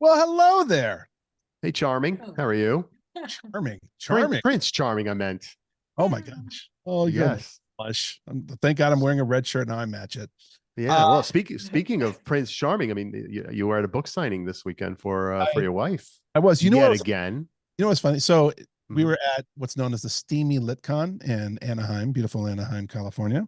Well, hello there. Hey, Charming. Oh. How are you? Charming, Prince, charming. Prince Charming, I meant. Oh my gosh. Oh, you're Yes. blush. Thank God I'm wearing a red shirt now. I match it. Yeah. Uh, Well, speaking of Prince Charming, I mean, you were at a book signing this weekend for I, your wife I was. yet again. You know what's funny? So we Mhm. were at what's known as the Steamy LitCon in Anaheim, beautiful Anaheim, California.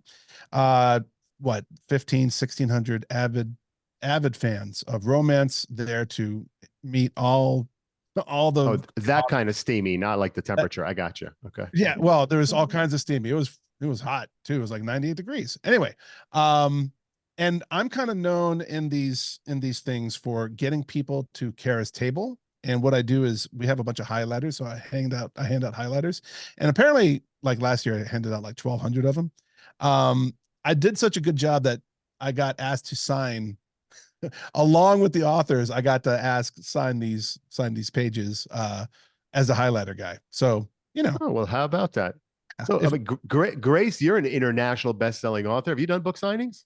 Uh, what 15, 1600 avid fans of romance there to meet all Oh, the that kind of steamy, not like the temperature. I got you. Okay. yeah, well, there's all kinds of steamy. It was hot too. It was like 98 degrees. Anyway, and I'm kind of known in these things for getting people to Kara's table. And what I do is we have a bunch of highlighters, so I hand out highlighters. And apparently, like last year, I handed out like 1,200 of them. I did such a good job that I got asked to sign along with the authors. I got to sign these pages as a highlighter guy. So Oh, well, how about that? So, I if mean, Grace, you're an international best-selling author. Have you done book signings?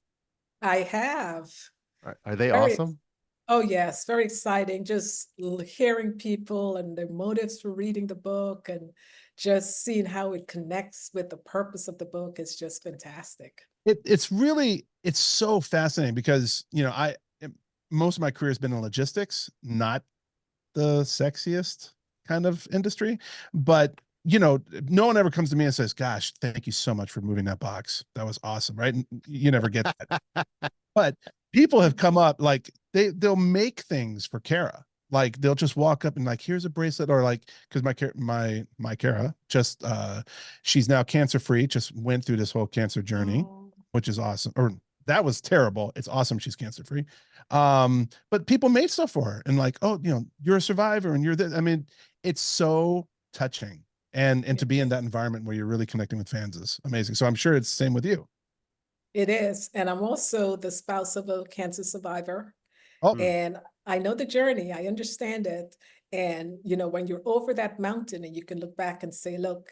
I have. Are they Very, awesome? oh yes, very exciting. Just hearing people and their motives for reading the book and just seeing how it connects with the purpose of the book is just fantastic. it's so fascinating because most of my career has been in logistics, not the sexiest kind of industry, but no one ever comes to me and says, gosh, thank you so much for moving that box, that was awesome, right? And you never get that. But people have come up, like they'll make things for Kara. Like they'll just walk up and like, here's a bracelet, or like, because my Kara just she's now cancer free, just went through this whole cancer journey, Oh, which is awesome. Or that was terrible. It's awesome she's cancer free. But people made stuff for her and like, oh, you're a survivor and you're this. I mean, it's so touching. And to be in that environment where you're really connecting with fans is amazing. So I'm sure it's the same with you. it is. And I'm also the spouse of a cancer survivor. Oh, Hmm. And I know the journey, I understand it. And, when you're over that mountain and you can look back and say, look,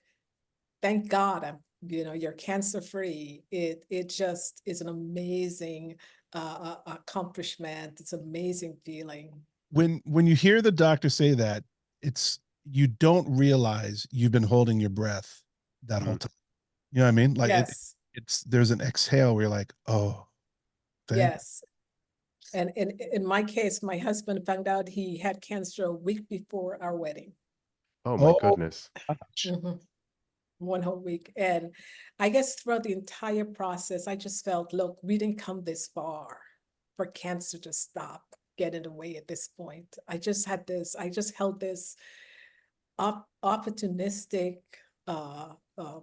thank God you're cancer free. It just is an amazing accomplishment. It's an amazing feeling. when you hear the doctor say that, it's you don't realize you've been holding your breath that whole Hmm. time. You know what I mean? Like Yes, it's there's an exhale where you're like, oh, thank. yes. And in my case, my husband found out he had cancer a week before our wedding. Oh, my Oh goodness. gosh. Mhm. One whole week. And I guess throughout the entire process, I just felt, look, we didn't come this far for cancer to stop, get in the way at this point. I just held this opportunistic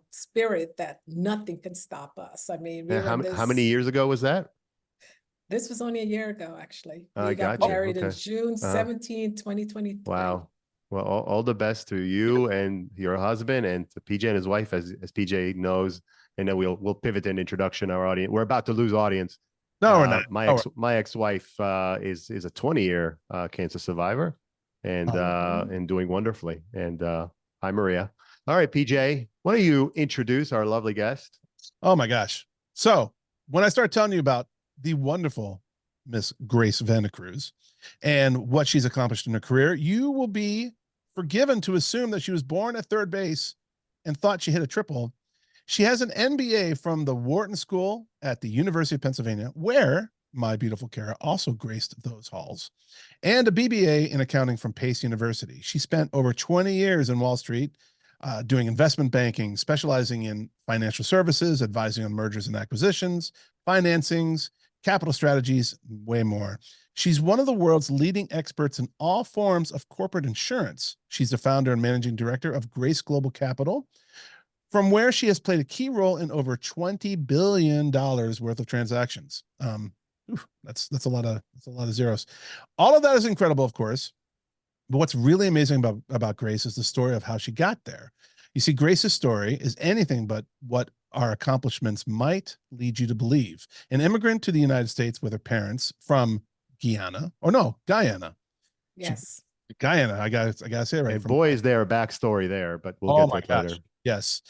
spirit that nothing can stop us. I mean, we And were in how many years ago was that? this was only a year ago, actually. I We got got you. married in Okay. June Uh, 17, 2023. wow. Well, all the best to you and your husband and to PJ and his wife, as PJ knows. And then we'll pivot to an introduction. Our audience, we're about to lose audience. No, we're not. My Oh, ex-wife is a 20-year cancer survivor and doing wonderfully. And hi, Maria. All right, PJ, why don't you introduce our lovely guest? oh my gosh. So when I start telling you about the wonderful Miss Grace Vandecruze and what she's accomplished in her career, you will be forgiven to assume that she was born at third base and thought she hit a triple. She has an MBA from the Wharton School at the University of Pennsylvania, where my beautiful Kara also graced those halls, and a BBA in accounting from Pace University. She spent over 20 years in Wall Street doing investment banking, specializing in financial services, advising on mergers and acquisitions, financings, capital strategies, way more. She's one of the world's leading experts in all forms of corporate insurance. She's the founder and managing director of Grace Global Capital, from where she has played a key role in over $20 billion worth of transactions. That's a lot of zeros. All of that is incredible, of course. But what's really amazing about Grace is the story of how she got there. You see, Grace's story is anything but what our accomplishments might lead you to believe. An immigrant to the United States with her parents from Guyana. She, Yes. Guyana, I gotta say it right. And boy, is there a backstory there, but we'll Oh get to my it gosh. later. Yes.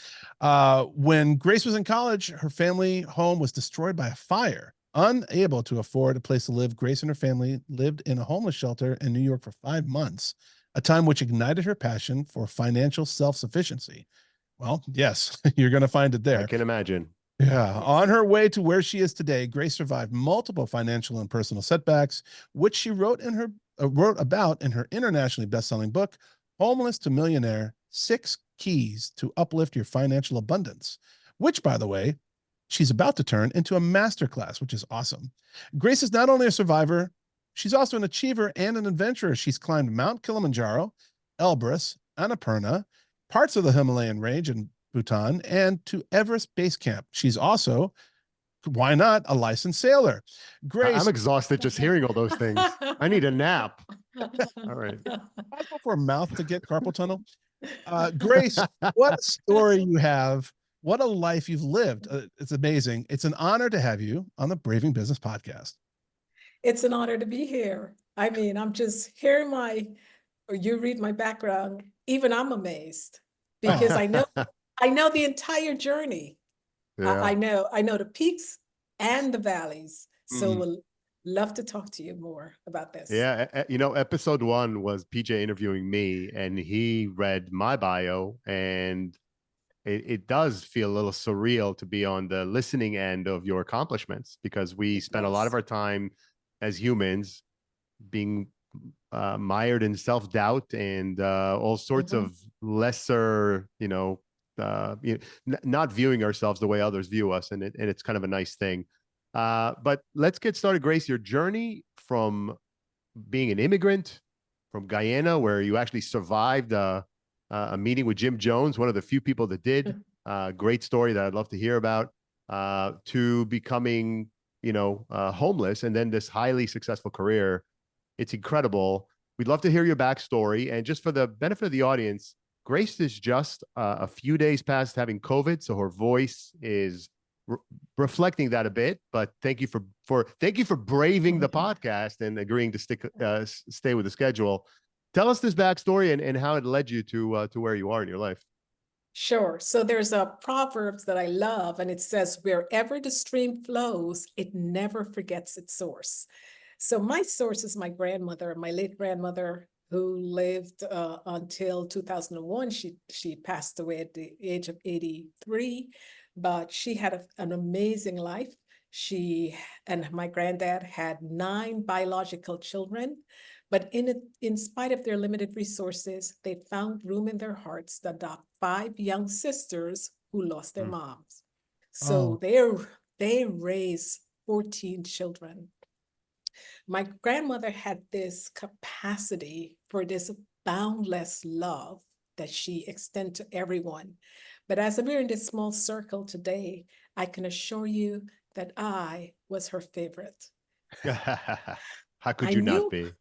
When Grace was in college, her family home was destroyed by a fire. Unable to afford a place to live, Grace and her family lived in a homeless shelter in New York for 5 months, a time which ignited her passion for financial self-sufficiency. Well, yes, you're going to find it I there. can imagine. Yeah. On her way to where she is today, Grace survived multiple financial and personal setbacks, which she wrote about in her internationally best-selling book, Homeless to Millionaire: 6 Keys to Uplift Your Financial Abundance, which, by the way, she's about to turn into a masterclass, which is awesome. Grace is not only a survivor, she's also an achiever and an adventurer. She's climbed Mount Kilimanjaro, Elbrus, Annapurna, parts of the Himalayan range, and Bhutan, and to Everest Base Camp. She's also, why not, a licensed sailor. Grace, I'm exhausted just hearing all those things. I need a nap. All right. possible for a mouth to get carpal tunnel. Grace, what a story you have. What a life you've lived. It's amazing. It's an honor to have you on the Braving Business podcast. It's an honor to be here. I mean, I'm just hearing you read my background, even I'm amazed because I know the entire journey. Yeah. I know the peaks and the valleys. So Mhm. we'll love to talk to you more about this. Yeah. Episode 1 was PJ interviewing me, and he read my bio, and it does feel a little surreal to be on the listening end of your accomplishments, because we spend a lot of our time as humans being mired in self-doubt and all sorts of lesser, not viewing ourselves the way others view us. And it's kind of a nice thing. But let's get started, Grace. Your journey from being an immigrant from Guyana, where you actually survived a meeting with Jim Jones, one of the few people that did. Great story that I'd love to hear about. To becoming, homeless, and then this highly successful career. It's incredible. We'd love to hear your backstory. And just for the benefit of the audience, Grace is just a few days past having COVID, so her voice is reflecting that a bit. But thank you for braving the podcast and agreeing to stay with the schedule. Tell us this backstory and how it led you to where you are in your life. Sure. So there's a Proverbs that I love, and it says, wherever the stream flows, it never forgets its source. So my source is my grandmother, my late grandmother, who lived until 2001. She passed away at the age of 83, but she had an amazing life. She and my granddad had 9 biological children, but in spite of their limited resources, they found room in their hearts to adopt 5 young sisters who lost their moms. So they raised 14 children. My grandmother had this capacity for this boundless love that she extended to everyone. But as we're in this small circle today, I can assure you that I was her favorite. How could I you not knew be?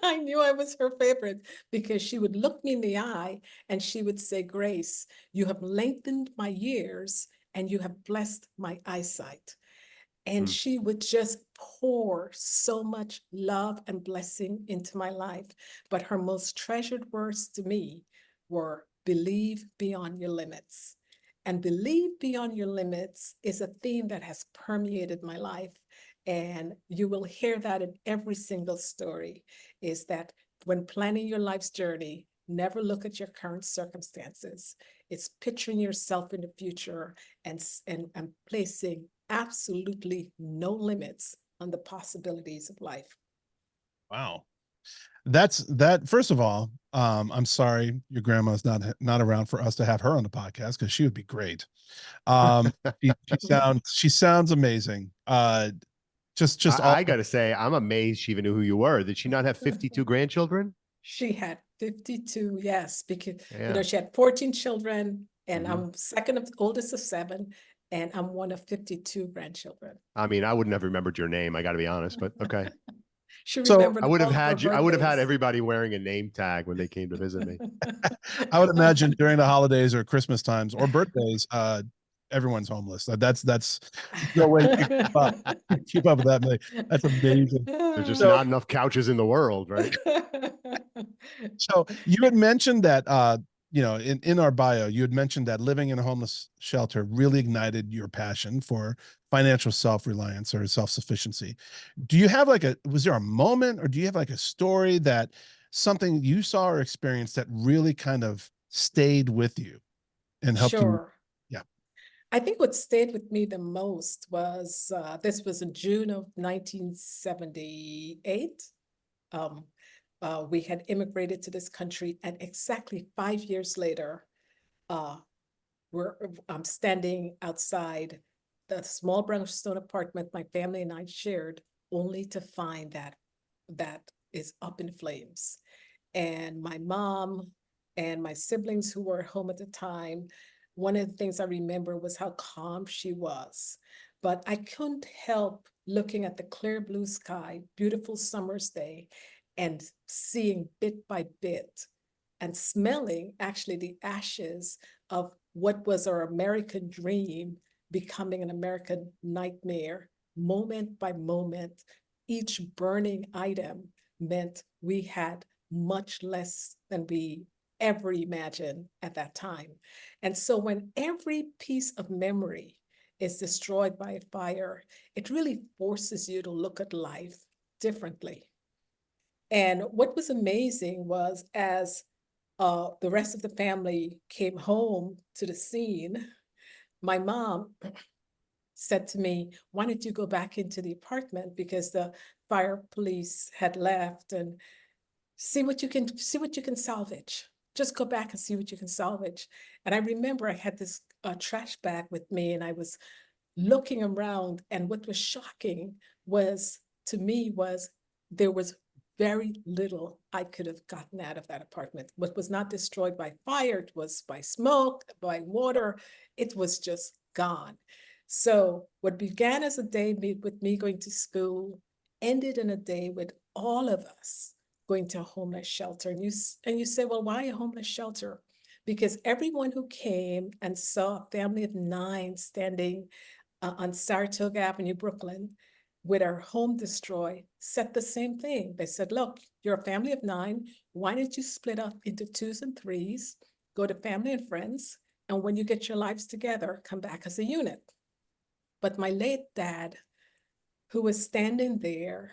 I knew I was her favorite because she would look me in the eye and she would say, Grace, you have lengthened my years and you have blessed my eyesight. And she would just pour so much love and blessing into my life. But her most treasured words to me were, believe beyond your limits. And believe beyond your limits is a theme that has permeated my life. And you will hear that in every single story, is that when planning your life's journey, never look at your current circumstances. It's picturing yourself in the future and placing absolutely no limits on the possibilities of life. Wow. First of all, I'm sorry your grandma's not around for us to have her on the podcast, because she would be great. She sounds amazing. I got to say, I'm amazed she even knew who you were. Did she not have 52 grandchildren? She had 52, yes, because Yeah. she had 14 children, and I'm oldest of 7, and I'm one of 52 grandchildren. I mean, I wouldn't have remembered your name, I got to be honest, but okay. She So, remembered I would have all of her had you. I would have had birthdays. everybody wearing a name tag when they came to visit me. I would imagine during the holidays or Christmas times or birthdays, everyone's homeless. That's no way you can keep up with that. That's amazing. There's just So, not enough couches in the world, right? so you had mentioned that in our bio, you had mentioned that living in a homeless shelter really ignited your passion for financial self-reliance or self-sufficiency. Do you have like was there a moment, or do you have like a story that something you saw or experienced that really kind of stayed with you and helped you? Sure. Yeah. I think what stayed with me the most was this was in June of 1978. Um, we had immigrated to this country, and exactly 5 years later, uh, I'm standing outside the small brownstone apartment my family and I shared, only to find that that is up in flames. And my mom and my siblings who were home at the time, one of the things I remember was how calm she was. But I couldn't help looking at the clear blue sky, beautiful summer's day, and seeing bit by bit and smelling actually the ashes of what was our American dream becoming an American nightmare, moment by moment. Each burning item meant we had much less than we ever imagined at that time. And so when every piece of memory is destroyed by a fire, it really forces you to look at life differently. And what was amazing was as the rest of the family came home to the scene, my mom said to me, why don't you go back into the apartment, because the fire police had left, and see what you can salvage. Just go back and see what you can salvage. And I remember I had this trash bag with me, and I was looking around, and what was shocking was to me was there was very little I could have gotten out of that apartment. What was not destroyed by fire, it was by smoke, by water, it was just gone. So what began as a day with me going to school ended in a day with all of us going to a homeless shelter. And you say, well, why a homeless shelter? Because everyone who came and saw a family of 9 standing on Saratoga Avenue, Brooklyn, with our home destroyed, said the same thing. They said, look, you're a family of 9. Why don't you split up into 2s and 3s, go to family and friends, and when you get your lives together, come back as a unit. But my late dad, who was standing there,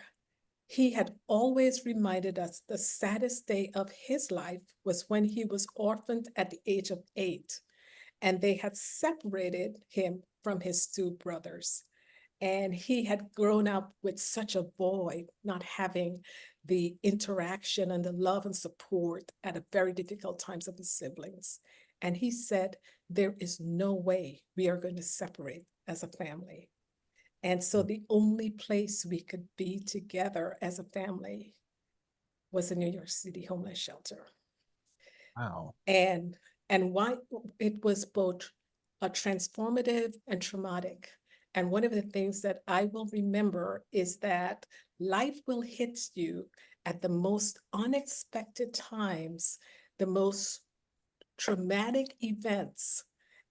he had always reminded us the saddest day of his life was when he was orphaned at the age of 8, and they had separated him from his 2 brothers. And he had grown up with such a void, not having the interaction and the love and support at a very difficult times of his siblings. And he said, there is no way we are going to separate as a family. And so the only place we could be together as a family was a New York City homeless shelter. Wow. And why it was both a transformative and traumatic. And one of the things that I will remember is that life will hit you at the most unexpected times, the most traumatic events.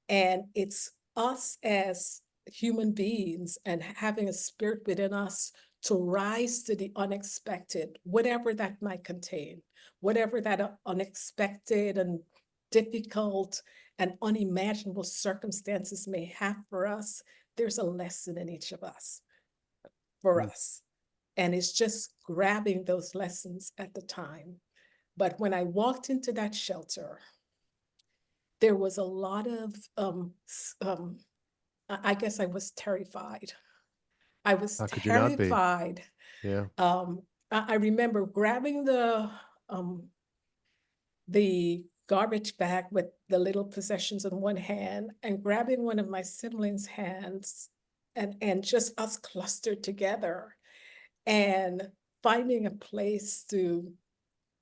And it's us as human beings and having a spirit within us to rise to the unexpected, whatever that might contain, whatever that unexpected and difficult and unimaginable circumstances may have for us, there's a lesson in each of us for us. And it's just grabbing those lessons at the time. But when I walked into that shelter, there was a lot of, I guess I was terrified. I was How could you not be? terrified. Yeah. I remember grabbing the garbage bag with the little possessions in one hand and grabbing one of my siblings' hands and just us clustered together and finding a place to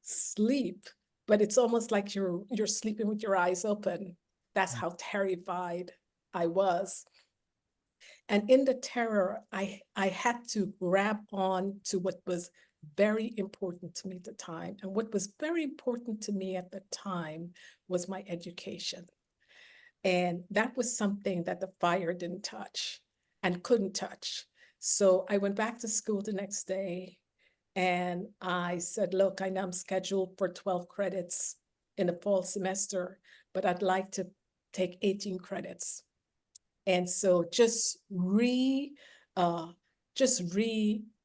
sleep, but it's almost like you're sleeping with your eyes open. That's how terrified I was. And in the terror, I had to grab on to what was very important to me at the time. And what was very important to me at the time was my education. And that was something that the fire didn't touch and couldn't touch. So I went back to school the next day and I said, look, I know I'm scheduled for 12 credits in the fall semester, but I'd like to take 18 credits. And so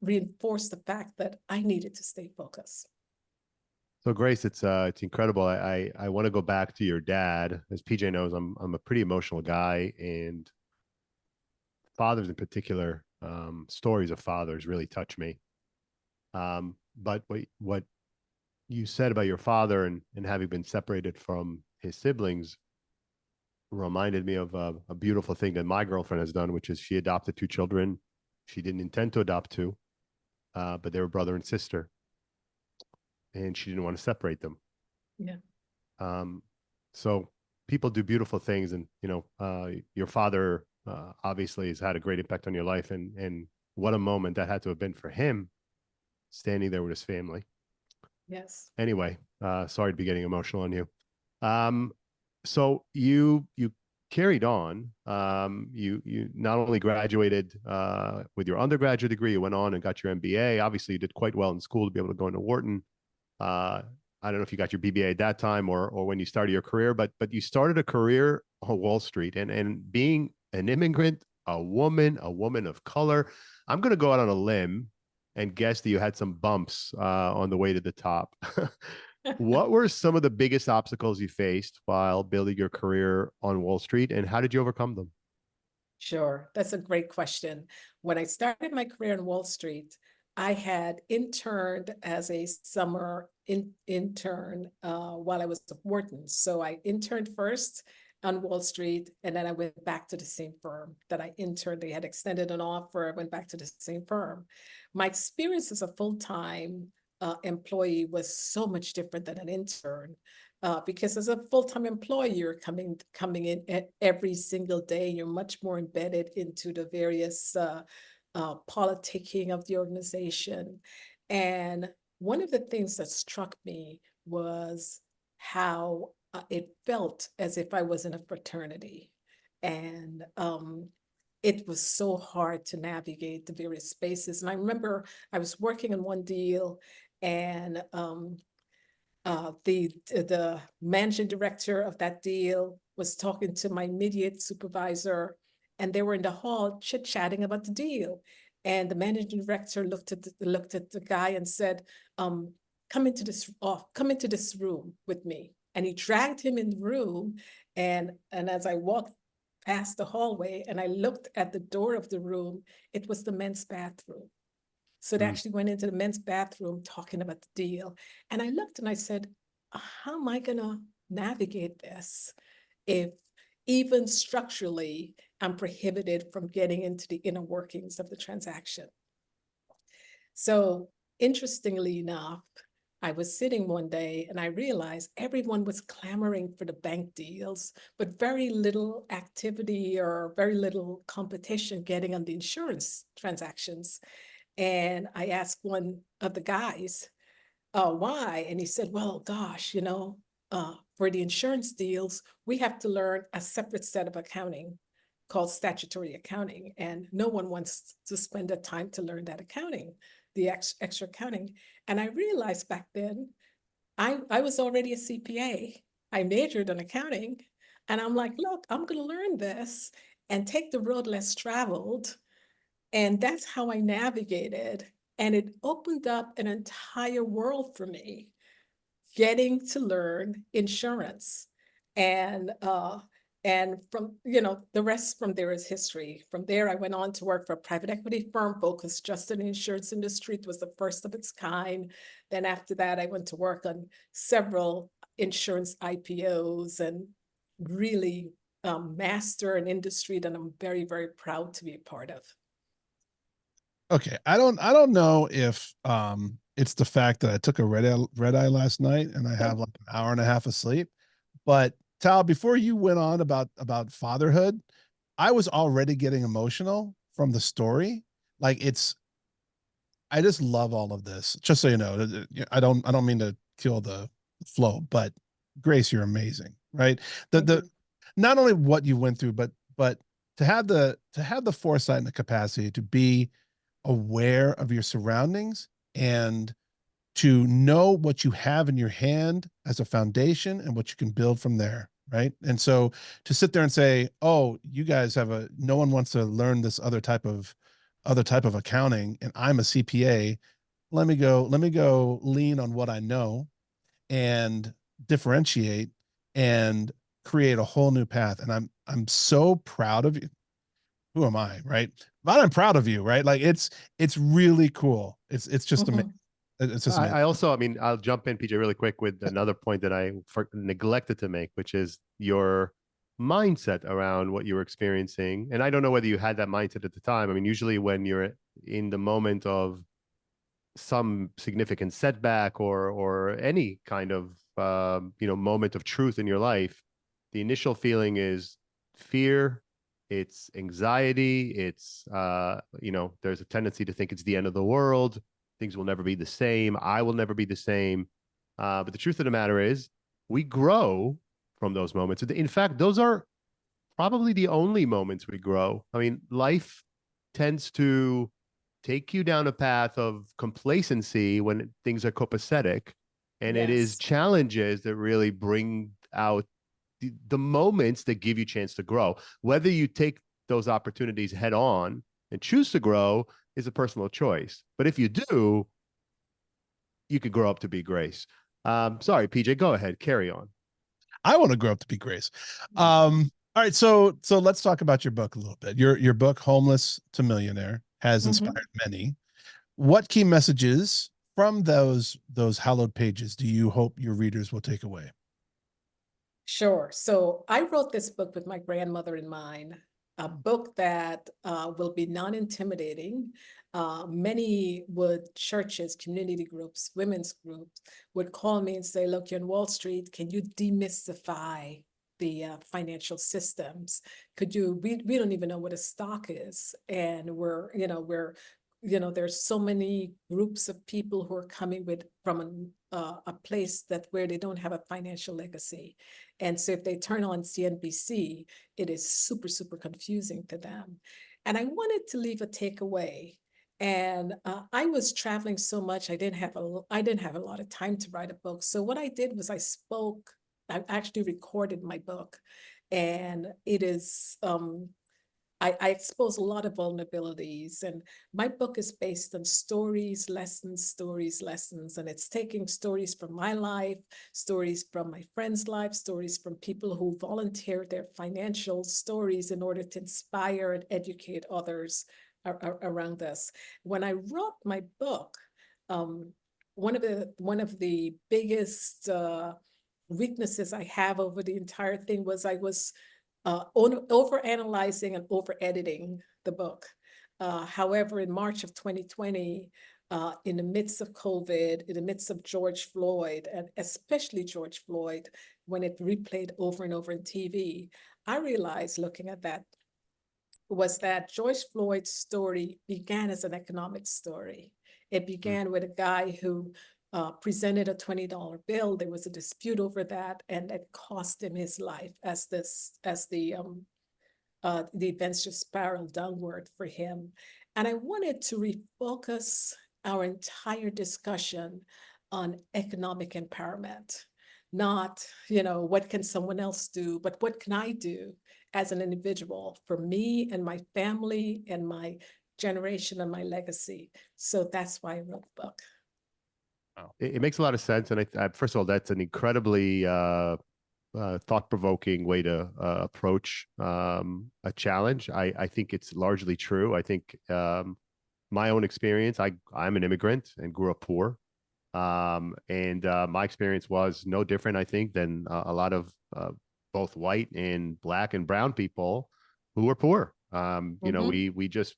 reinforce the fact that I needed to stay focused. So Grace, it's incredible. I want to go back to your dad. As PJ knows, I'm a pretty emotional guy, and fathers in particular, stories of fathers really touch me. But what you said about your father and having been separated from his siblings reminded me of a beautiful thing that my girlfriend has done, which is she adopted 2 children. She didn't intend to adopt 2, but they were brother and sister, and she didn't want to separate them. Yeah. So people do beautiful things, and your father obviously has had a great impact on your life, and what a moment that had to have been for him, standing there with his family. Yes. Anyway, sorry to be getting emotional on you. So you carried on. You not only graduated with your undergraduate degree, you went on and got your MBA. Obviously, you did quite well in school to be able to go into Wharton. I don't know if you got your BBA at that time or when you started your career, but you started a career on Wall Street, and being an immigrant, a woman of color. I'm going to go out on a limb and guess that you had some bumps on the way to the top. What were some of the biggest obstacles you faced while building your career on Wall Street, and how did you overcome them? Sure, that's a great question. When I started my career on Wall Street, I had interned as a summer intern while I was at Wharton. So I interned first on Wall Street, and then I went back to the same firm that I interned. They had extended an offer. I went back to the same firm. My experience as a full-time employee was so much different than an intern. Because as a full-time employee, you're coming in every single day. You're much more embedded into the various politicking of the organization. And one of the things that struck me was how it felt as if I was in a fraternity. And it was so hard to navigate the various spaces. And I remember I was working on one deal, and the managing director of that deal was talking to my immediate supervisor, and they were in the hall chit-chatting about the deal. And the managing director looked at the guy and said, come into this room with me. And he dragged him in the room. And as I walked past the hallway and I looked at the door of the room, it was the men's bathroom. So they actually went into the men's bathroom talking about the deal. And I looked and I said, how am I going to navigate this if even structurally I'm prohibited from getting into the inner workings of the transaction? So interestingly enough, I was sitting one day and I realized everyone was clamoring for the bank deals, but very little activity or very little competition getting on the insurance transactions. And I asked one of the guys, why? And he said, well, gosh, for the insurance deals, we have to learn a separate set of accounting called statutory accounting. And no one wants to spend the time to learn that accounting, the extra accounting. And I realized back then, I was already a CPA. I majored in accounting. And I'm like, look, I'm going to learn this and take the road less traveled. And that's how I navigated. And it opened up an entire world for me, getting to learn insurance. And from, the rest from there is history. From there, I went on to work for a private equity firm focused just in the insurance industry. It was the first of its kind. Then after that, I went to work on several insurance IPOs and really master an industry that I'm very, very proud to be a part of. Okay, I don't know if it's the fact that I took a red eye last night and I have like an hour and a half of sleep. But Tal, before you went on about fatherhood, I was already getting emotional from the story. Like I just love all of this. Just so you know, I don't mean to kill the flow, but Grace, you're amazing, right? The not only what you went through, but to have the foresight and the capacity to be aware of your surroundings and to know what you have in your hand as a foundation and what you can build from there. right? And so to sit there and say, oh, you guys have no one wants to learn this other type of accounting, and I'm a CPA. Let me go lean on what I know and differentiate and create a whole new path. And I'm so proud of you. Who am I, right? But I'm proud of you, right? Like it's really cool. It's just amazing. It's just amazing. I also, I mean, I'll jump in, PJ, really quick with another point that I neglected to make, which is your mindset around what you were experiencing. And I don't know whether you had that mindset at the time. I mean, usually when you're in the moment of some significant setback or any kind of moment of truth in your life, the initial feeling is fear, it's anxiety, it's there's a tendency to think it's the end of the world, things will never be the same, I will never be the same. But the truth of the matter is, we grow from those moments. In fact, those are probably the only moments we grow. I mean, life tends to take you down a path of complacency when things are copacetic. And it is Yes. challenges that really bring out the moments that give you a chance to grow. Whether you take those opportunities head on and choose to grow is a personal choice. But if you do, you could grow up to be Grace. Sorry, PJ, go ahead, carry on. I want to grow up to be Grace. All right, so let's talk about your book a little bit. Your book, Homeless to Millionaire, has inspired many. What key messages from those hallowed pages do you hope your readers will take away? Sure. So I wrote this book with my grandmother in mind, a book that will be non-intimidating. Many churches, community groups, women's groups would call me and say, look, you're in Wall Street. Can you demystify the financial systems? We don't even know what a stock is. And there's so many groups of people who are coming from a place where they don't have a financial legacy. And so if they turn on CNBC, it is super, super confusing to them. And I wanted to leave a takeaway. And I was traveling so much, I didn't have a lot of time to write a book. So what I did was I actually recorded my book, and it is, I expose a lot of vulnerabilities, and my book is based on stories, lessons, and it's taking stories from my life, stories from my friends' lives, stories from people who volunteer their financial stories in order to inspire and educate others around us. When I wrote my book, one of the biggest weaknesses I have over the entire thing was I was over-analyzing and over-editing the book. However, in March of 2020, in the midst of COVID, in the midst of George Floyd, and especially George Floyd, when it replayed over and over on TV, I realized, looking at that, was that George Floyd's story began as an economic story. It began with a guy who presented a $20 bill. There was a dispute over that, and it cost him his life as the events just spiraled downward for him. And I wanted to refocus our entire discussion on economic empowerment, not, what can someone else do, but what can I do as an individual for me and my family and my generation and my legacy. So that's why I wrote the book. It makes a lot of sense. And first of all, that's an incredibly thought-provoking way to approach a challenge. I think it's largely true. I think my own experience, I'm an immigrant and grew up poor. And my experience was no different, I think, than a lot of both white and black and brown people who were poor. We just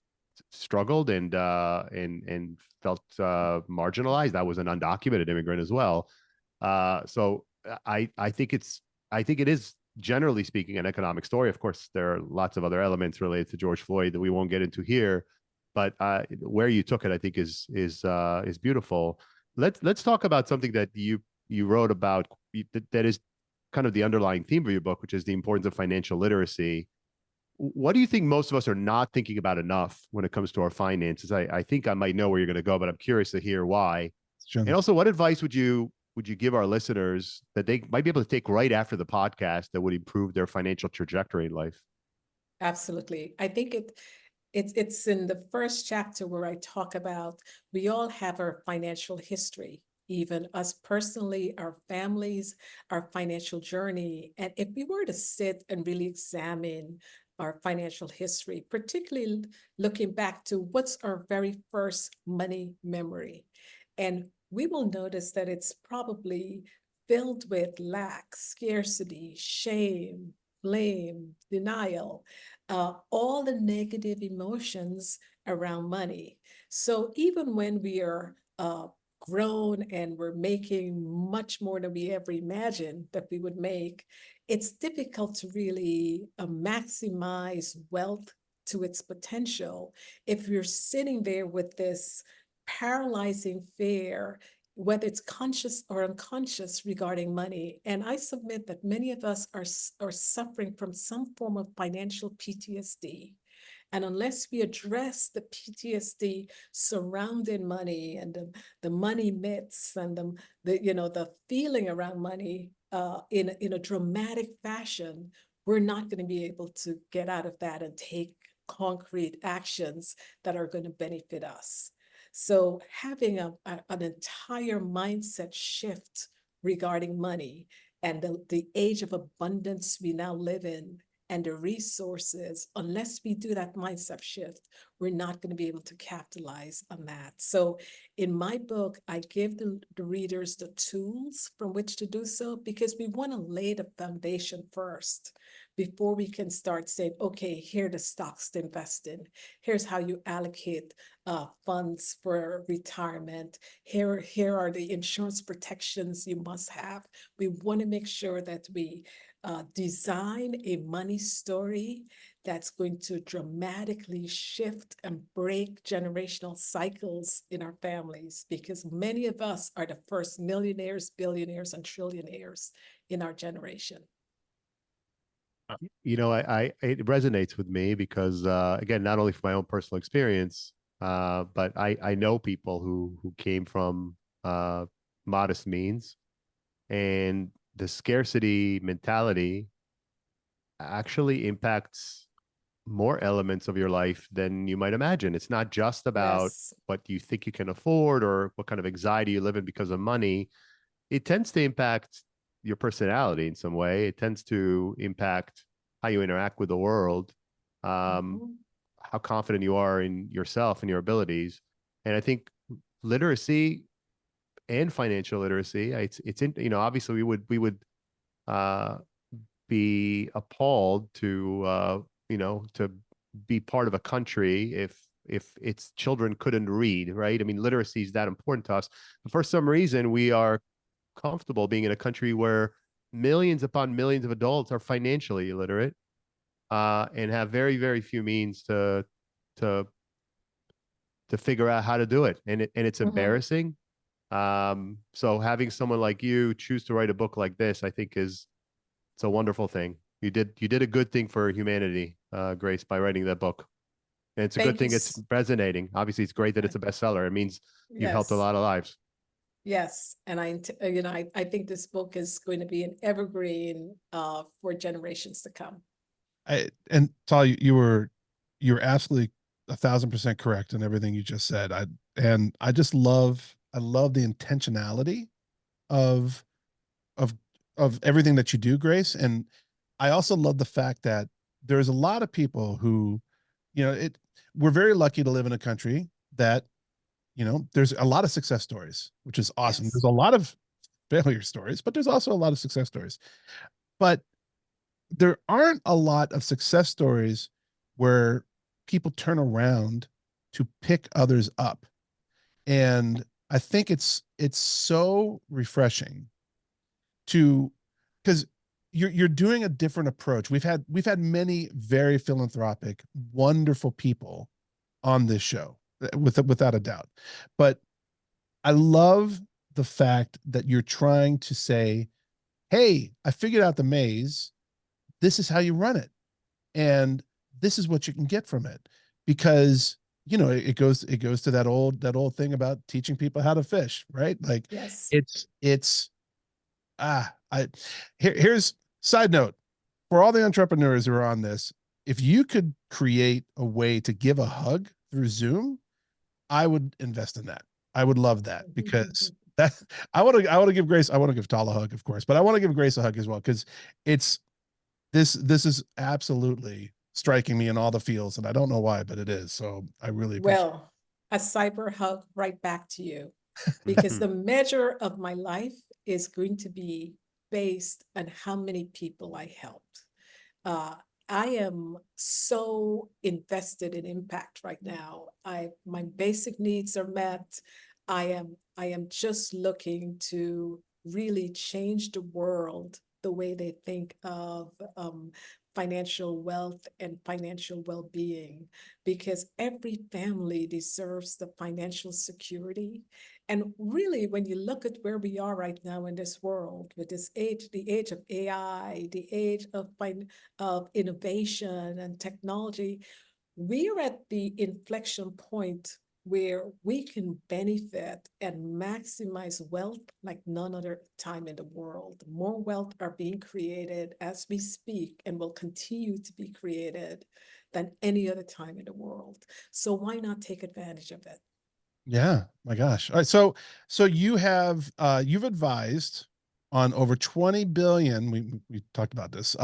struggled and felt marginalized. I was an undocumented immigrant as well. So I think it is, generally speaking, an economic story. Of course, there are lots of other elements related to George Floyd that we won't get into here, but where you took it, I think, is beautiful. Let's talk about something that you wrote about that is kind of the underlying theme of your book, which is the importance of financial literacy. What do you think most of us are not thinking about enough when it comes to our finances? I think I might know where you're going to go, but I'm curious to hear why. Sure. And also, what advice would you would you give our listeners that they might be able to take right after the podcast that would improve their financial trajectory in life? Absolutely. I think it's in the first chapter where I talk about we all have our financial history, even us personally, our families, our financial journey. And if we were to sit and really examine our financial history, particularly looking back to what's our very first money memory, and we will notice that it's probably filled with lack, scarcity, shame, blame, denial, all the negative emotions around money. So even when we are grown and we're making much more than we ever imagined that we would make, it's difficult to really maximize wealth to its potential if you're sitting there with this paralyzing fear, whether it's conscious or unconscious, regarding money. And I submit that many of us are suffering from some form of financial PTSD. And unless we address the PTSD surrounding money and the money myths and the feeling around money in a dramatic fashion, we're not going to be able to get out of that and take concrete actions that are going to benefit us. So having an entire mindset shift regarding money and the age of abundance we now live in and the resources, unless we do that mindset shift, we're not going to be able to capitalize on that. So in my book, I give the readers the tools from which to do so, because we want to lay the foundation first before we can start saying, okay, here are the stocks to invest in. Here's how you allocate funds for retirement. Here are the insurance protections you must have. We want to make sure that we design a money story that's going to dramatically shift and break generational cycles in our families, because many of us are the first millionaires, billionaires, and trillionaires in our generation. You know, it resonates with me because again, not only from my own personal experience, but I know people who came from modest means, and the scarcity mentality actually impacts more elements of your life than you might imagine. It's not just about Yes. what you think you can afford or what kind of anxiety you live in because of money. It tends to impact your personality in some way. It tends to impact how you interact with the world, Mhm. how confident you are in yourself and your abilities. And I think literacy and financial literacy, it's in, you know, obviously we would uh, be appalled to to be part of a country if its children couldn't read, right? I mean, literacy is that important to us. But for some reason, we are comfortable being in a country where millions upon millions of adults are financially illiterate and have very, very few means to to figure out how to do it. And it's Mhm. embarrassing. So having someone like you choose to write a book like this, I think it's a wonderful thing. You did a good thing for humanity, Grace, by writing that book. And it's a good Thank you. thing it's resonating. Obviously, it's great that it's a bestseller. It means you've helped a Yes. lot of lives. Yes. And I think this book is going to be an evergreen for generations to come. And Tal, you're absolutely 1,000% correct in everything you just said. I love the intentionality of of of everything that you do, Grace. And I also love the fact that there's a lot of people who, we're very lucky to live in a country that, there's a lot of success stories, which is awesome. Yes. There's a lot of failure stories, but there's also a lot of success stories. But there aren't a lot of success stories where people turn around to pick others up. And I think it's so refreshing to, because you're doing a different approach. We've had many very philanthropic, wonderful people on this show, without a doubt. But I love the fact that you're trying to say, hey, I figured out the maze. This is how you run it. And this is what you can get from it. Because you know, it goes to that old thing about teaching people how to fish, right? Like Yes. it's I here's side note for all the entrepreneurs who are on this. If you could create a way to give a hug through Zoom, I would invest in that. I would love that because that I want to give Grace, I want to give Tal a hug, of course, but I want to give Grace a hug as well because it's this is absolutely striking me in all the feels, and I don't know why, but it is. So I really appreciate Well, a cyber hug right back to you, because the measure of my life is going to be based on how many people I helped. Uh, I am so invested in impact right now. My basic needs are met. I am just looking to really change the world the way they think of financial wealth and financial well-being, because every family deserves the financial security. And really, when you look at where we are right now in this world, with this age, the age of AI, the age of innovation and technology, we're at the inflection point where we can benefit and maximize wealth like none other time in the world. More wealth are being created as we speak and will continue to be created than any other time in the world. So why not take advantage of it? Yeah, my gosh. All right, so you have you've advised on over 20 billion, we talked about this,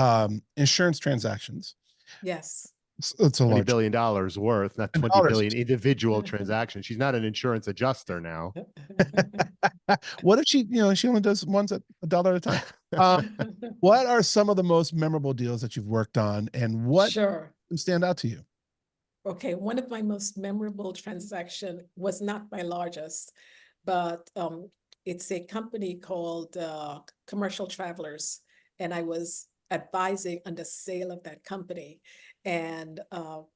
insurance transactions. Yes. It's a $20 large billion worth, not 20 dollars. billion individual transactions. She's not an insurance adjuster now. What if she, you know, she only does ones at $1 at a time? What are some of the most memorable deals that you've worked on, and what Sure. stand out to you? Okay, one of my most memorable transaction was not my largest, but it's a company called Commercial Travelers, and I was advising on the sale of that company, and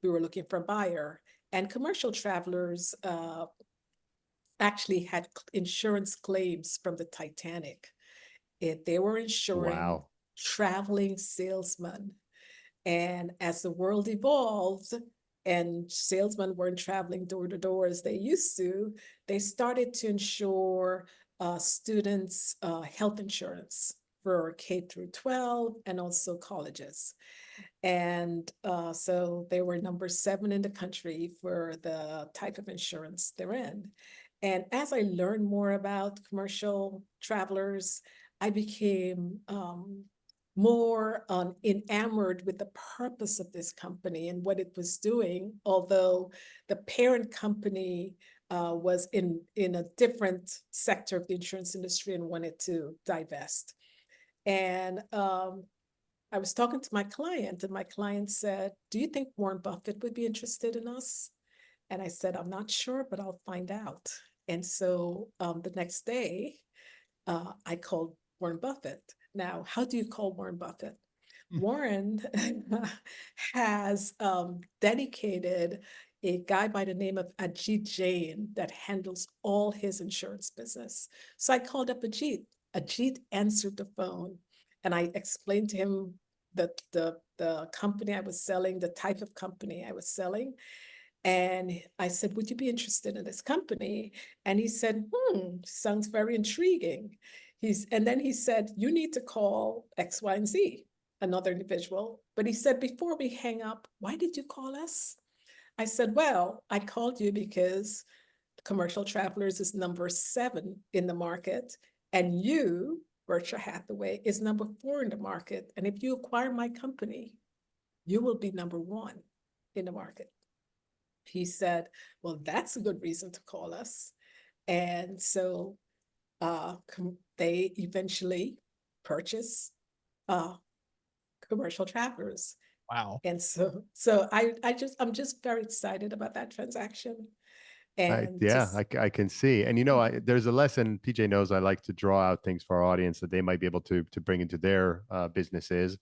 we were looking for a buyer. And Commercial Travelers actually had insurance claims from the Titanic. They were insuring Wow. traveling salesmen. And as the world evolved and salesmen weren't traveling door to door as they used to, they started to insure students' health insurance for K through 12 and also colleges. And so they were number 7 in the country for the type of insurance they're in. And as I learned more about commercial travelers, I became more enamored with the purpose of this company and what it was doing, although the parent company was in a different sector of the insurance industry and wanted to divest. And I was talking to my client, and my client said, "Do you think Warren Buffett would be interested in us?" And I said, "I'm not sure, but I'll find out." And so the next day, I called Warren Buffett. Now, how do you call Warren Buffett? Hmm. Warren has dedicated a guy by the name of Ajit Jain that handles all his insurance business. So I called up Ajit. Ajit answered the phone, and I explained to him that the company I was selling, the type of company I was selling. And I said, "Would you be interested in this company?" And he said, sounds very intriguing. And then he said, "You need to call X, Y, and Z, another individual." But he said, "Before we hang up, why did you call us?" I said, "Well, I called you because Commercial Travelers is number 7 in the market, and you, Berkshire Hathaway, is number 4 in the market. And if you acquire my company, you will be number 1 in the market." He said, "Well, that's a good reason to call us." And so they eventually purchased uh, Commercial Travelers. Wow. And I'm just very excited about that transaction. And Yeah, just, I can see. And there's a lesson PJ knows I like to draw out things for our audience that they might be able to bring into their businesses.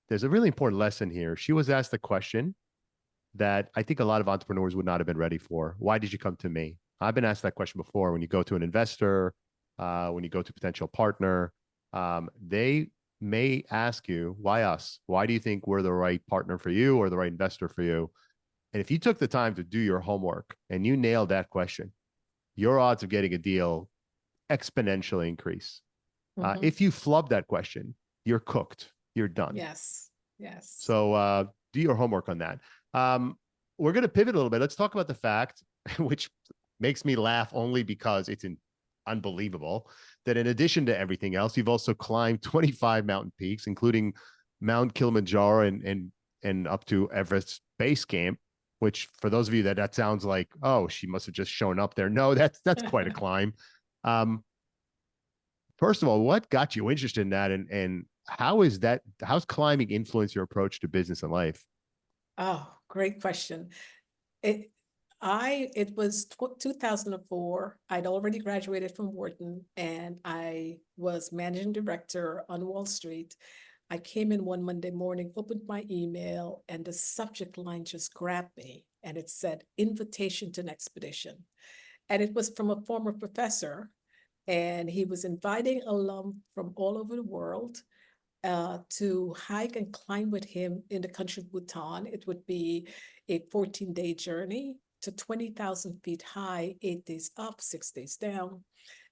There's a really important lesson here. She was asked a question that I think a lot of entrepreneurs would not have been ready for. Why did you come to me? I've been asked that question before. When you go to an investor, when you go to a potential partner, they may ask you, why us? Why do you think we're the right partner for you or the right investor for you? And if you took the time to do your homework and you nailed that question, your odds of getting a deal exponentially increase. Mhm. If you flub that question, you're cooked. You're done. Yes. Yes. So do your homework on that. We're going to pivot a little bit. Let's talk about the fact, which makes me laugh only because it's unbelievable, that in addition to everything else, you've also climbed 25 mountain peaks, including Mount Kilimanjaro and up to Everest Base Camp. Which, for those of you that sounds like, oh, she must have just shown up there. No, that's quite a climb. First of all, what got you interested in that, and how's climbing influenced your approach to business and life? Oh, great question. It was 2004. I'd already graduated from Wharton and I was managing director on Wall Street. I came in one Monday morning, opened my email, and the subject line just grabbed me and it said invitation to an expedition. And it was from a former professor, and he was inviting alum from all over the world to hike and climb with him in the country of Bhutan. It would be a 14-day journey to 20,000 feet high, 8 days up, 6 days down.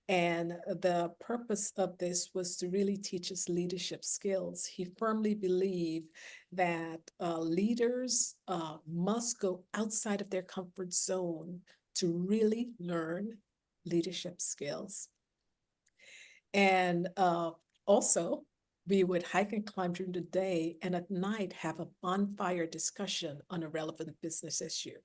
And the purpose of this was to really teach us leadership skills. He firmly believed that leaders must go outside of their comfort zone to really learn leadership skills. And also, we would hike and climb during the day and at night have a bonfire discussion on a relevant business issue.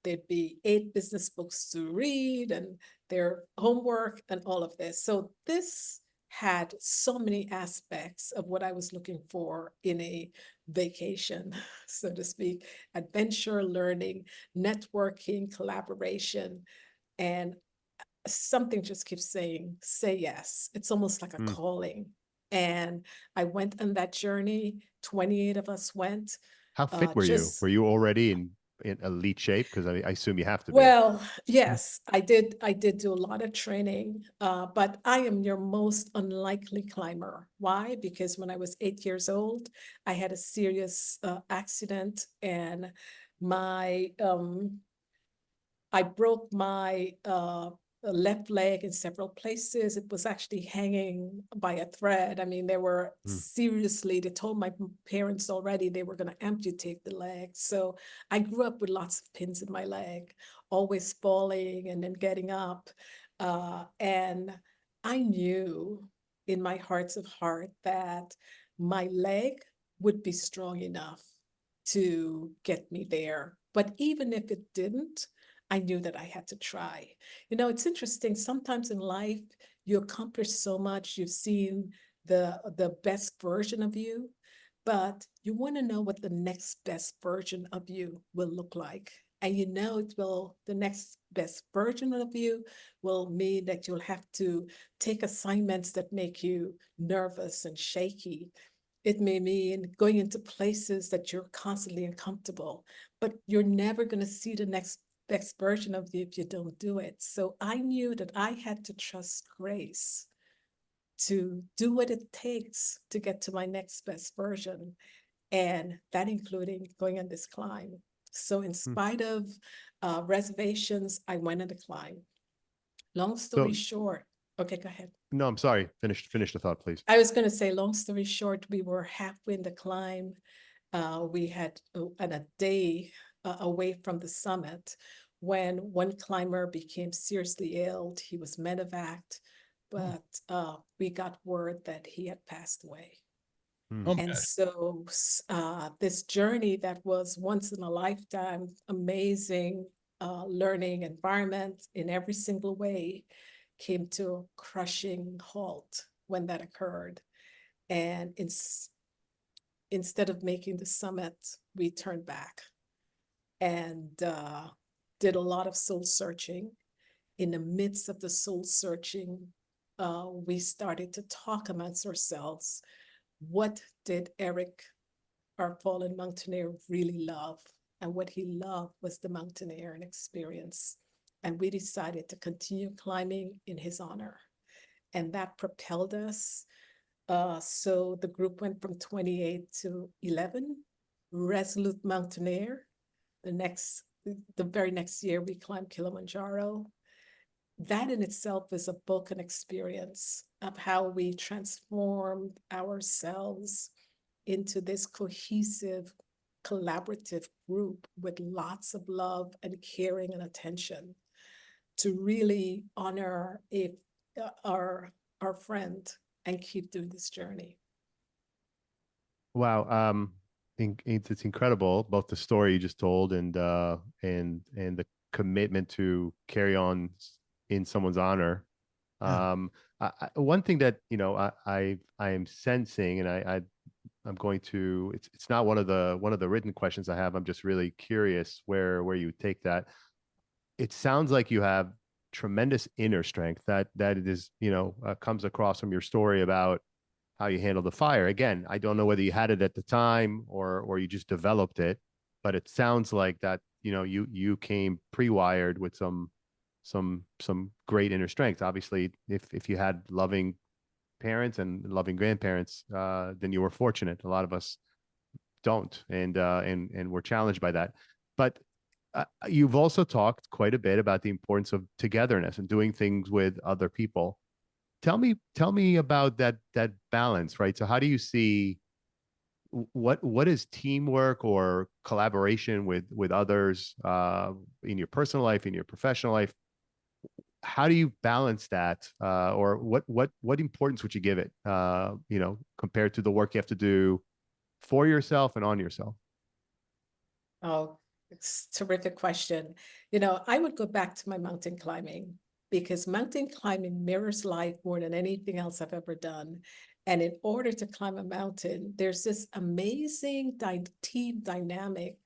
There'd be 8 business books to read and their homework and all of this. So this had so many aspects of what I was looking for in a vacation, so to speak: adventure, learning, networking, collaboration, and something just keeps saying, say yes. It's almost like a Mm. calling. And I went on that journey. 28 of us went. How fit were you? Just Were you already in elite shape? Because I assume you have to be. Well, yes, I did. I did do a lot of training, but I am your most unlikely climber. Why? Because when I was 8 years old, I had a serious accident, and my I broke my left leg in several places. It was actually hanging by a thread. I mean, Mm. they told my parents already they were going to amputate the leg. So I grew up with lots of pins in my leg, always falling and then getting up. And I knew in my hearts of heart that my leg would be strong enough to get me there. But even if it didn't, I knew that I had to try. You know, it's interesting. Sometimes in life, you accomplish so much. You've seen the best version of you, but you want to know what the next best version of you will look like. And you know the next best version of you will mean that you'll have to take assignments that make you nervous and shaky. It may mean going into places that you're constantly uncomfortable, but you're never going to see the next best version of you if you don't do it. So I knew that I had to trust Grace to do what it takes to get to my next best version. And that including going on this climb. So in Mm. spite of reservations, I went on the climb. Long So story short, okay, go ahead. no, I'm sorry. Finish the thought, please. I was going to say, long story short, we were halfway in the climb. We had a day away from the summit when one climber became seriously ill. He was medevaced, but we got word that he had passed away. Mm. Oh, And man. so this journey that was once in a lifetime, amazing learning environment in every single way, came to a crushing halt when that occurred. And instead of making the summit, we turned back and did a lot of soul searching. In the midst of the soul searching, we started to talk amongst ourselves. What did Eric, our fallen mountaineer, really love? And what he loved was the mountain air and experience. And we decided to continue climbing in his honor. And that propelled us. So the group went from 28 to 11, resolute mountaineer, the very next year we climbed Kilimanjaro. That in itself is a book and experience of how we transformed ourselves into this cohesive, collaborative group with lots of love and caring and attention to really honor our friend and keep doing this journey. Wow. It's incredible, both the story you just told and the commitment to carry on in someone's honor. Yeah. One thing that, you know, I am sensing, and I'm going to, it's not one of the written questions I have. I'm just really curious where you take that. It sounds like you have tremendous inner strength that it is, you know, comes across from your story about how you handle the fire. Again, I don't know whether you had it at the time or you just developed it, but it sounds like that, you know, you came pre-wired with some great inner strength. Obviously, if you had loving parents and loving grandparents, then you were fortunate. A lot of us don't, and we're challenged by that. But you've also talked quite a bit about the importance of togetherness and doing things with other people. Tell me about that balance, right? So how do you see what is teamwork or collaboration with others in your personal life, in your professional life? How do you balance that, or what importance would you give it, you know, compared to the work you have to do for yourself and on yourself? Oh, it's a terrific question. You know, I would go back to my mountain climbing because mountain climbing mirrors life more than anything else I've ever done. And in order to climb a mountain, there's this amazing team dynamic